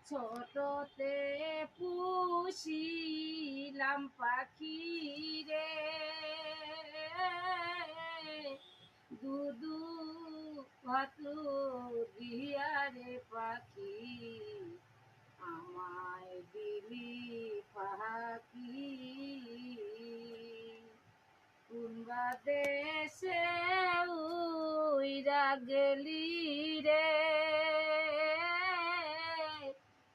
ছোটতে পুষিলাম পাখি রে, দুদু কত দিয়া রে পাখি, আমায় দিলি পাখি। কোনবা দেশে উইরা গেলি রে,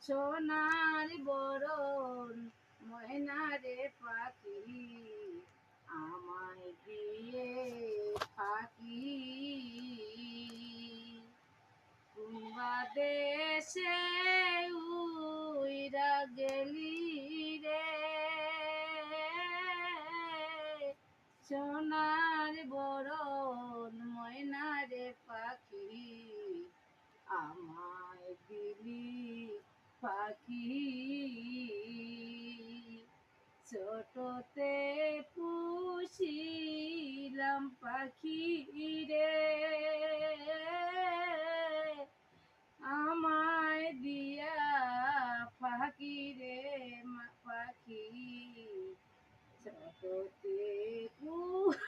সোনার বরণ ময়না রে পাখি, আমায় দিয়ে ফাঁকি। কোনবা দেশে উইরা গেলি রে, সোনার বরণ ময়না রে পাখি, আমায় দিলি পাখি। ছোটতে পুষিলাম পাখি রে, আমায় দিয়া পাখি রে পাখি। ছোটতে পুষিলাম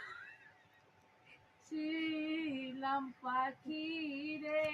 পাখি রে।